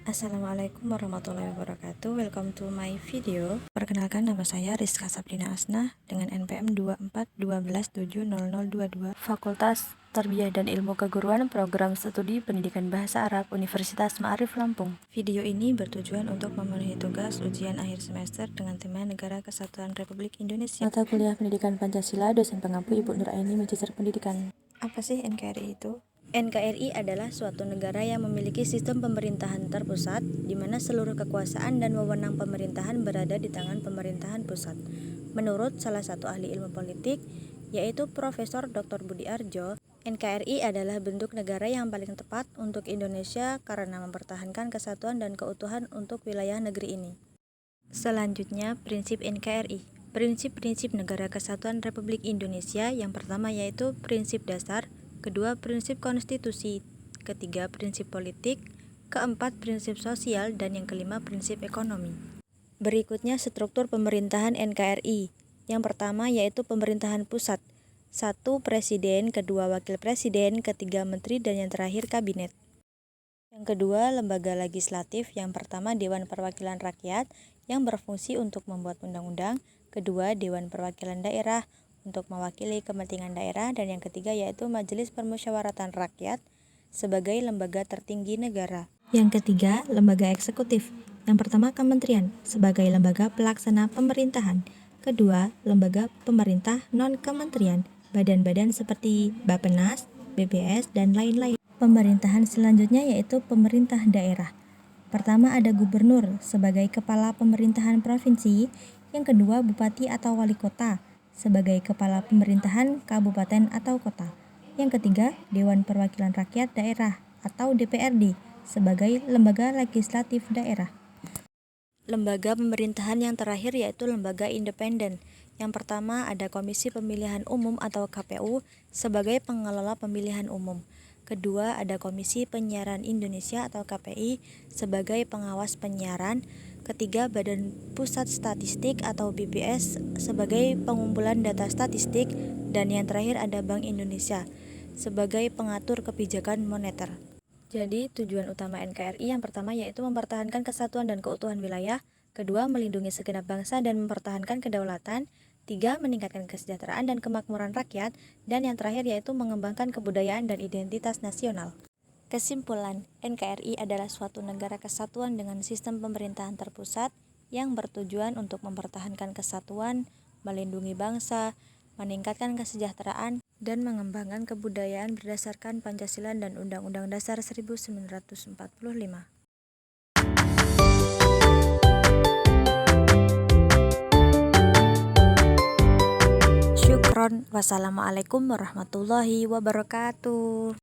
Assalamualaikum warahmatullahi wabarakatuh. Welcome to my video. Perkenalkan, nama saya Rizka Sabrina Asnah dengan NPM 2412700022, Fakultas Tarbiyah dan Ilmu Keguruan, Program Studi Pendidikan Bahasa Arab, Universitas Ma'arif Lampung. Video ini bertujuan untuk memenuhi tugas ujian akhir semester dengan tema Negara Kesatuan Republik Indonesia. Mata kuliah Pendidikan Pancasila, dosen pengampu Ibu Nuraini, Magister Pendidikan. Apa sih NKRI itu? NKRI adalah suatu negara yang memiliki sistem pemerintahan terpusat, di mana seluruh kekuasaan dan wewenang pemerintahan berada di tangan pemerintahan pusat. Menurut salah satu ahli ilmu politik, yaitu Profesor Dr. Budi Arjo, NKRI adalah bentuk negara yang paling tepat untuk Indonesia karena mempertahankan kesatuan dan keutuhan untuk wilayah negeri ini. Selanjutnya, prinsip NKRI. Prinsip-prinsip Negara Kesatuan Republik Indonesia yang pertama yaitu prinsip dasar, kedua prinsip konstitusi, ketiga prinsip politik, keempat prinsip sosial, dan yang kelima prinsip ekonomi. Berikutnya struktur pemerintahan NKRI. Yang pertama yaitu pemerintahan pusat. 1. Presiden, kedua wakil presiden, ketiga menteri, dan yang terakhir kabinet. Yang kedua, lembaga legislatif. Yang pertama Dewan Perwakilan Rakyat yang berfungsi untuk membuat undang-undang, kedua Dewan Perwakilan Daerah untuk mewakili kepentingan daerah, dan yang ketiga yaitu Majelis Permusyawaratan Rakyat sebagai lembaga tertinggi negara. Yang ketiga, lembaga eksekutif. Yang pertama kementerian sebagai lembaga pelaksana pemerintahan. Kedua, lembaga pemerintah non-kementerian, badan-badan seperti Bappenas, BPS, dan lain-lain. Pemerintahan selanjutnya yaitu pemerintah daerah. Pertama ada gubernur sebagai kepala pemerintahan provinsi, yang kedua bupati atau wali kota sebagai kepala pemerintahan kabupaten atau kota. Yang ketiga, Dewan Perwakilan Rakyat Daerah atau DPRD sebagai lembaga legislatif daerah. Lembaga pemerintahan yang terakhir yaitu lembaga independen. Yang pertama ada Komisi Pemilihan Umum atau KPU sebagai pengelola pemilihan umum. Kedua ada Komisi Penyiaran Indonesia atau KPI sebagai pengawas penyiaran. Ketiga, Badan Pusat Statistik atau BPS sebagai pengumpulan data statistik, dan yang terakhir ada Bank Indonesia sebagai pengatur kebijakan moneter. Jadi, tujuan utama NKRI yang pertama yaitu mempertahankan kesatuan dan keutuhan wilayah, kedua melindungi segenap bangsa dan mempertahankan kedaulatan, tiga meningkatkan kesejahteraan dan kemakmuran rakyat, dan yang terakhir yaitu mengembangkan kebudayaan dan identitas nasional. Kesimpulan, NKRI adalah suatu negara kesatuan dengan sistem pemerintahan terpusat yang bertujuan untuk mempertahankan kesatuan, melindungi bangsa, meningkatkan kesejahteraan, dan mengembangkan kebudayaan berdasarkan Pancasila dan Undang-Undang Dasar 1945. Syukron. Wassalamualaikum warahmatullahi wabarakatuh.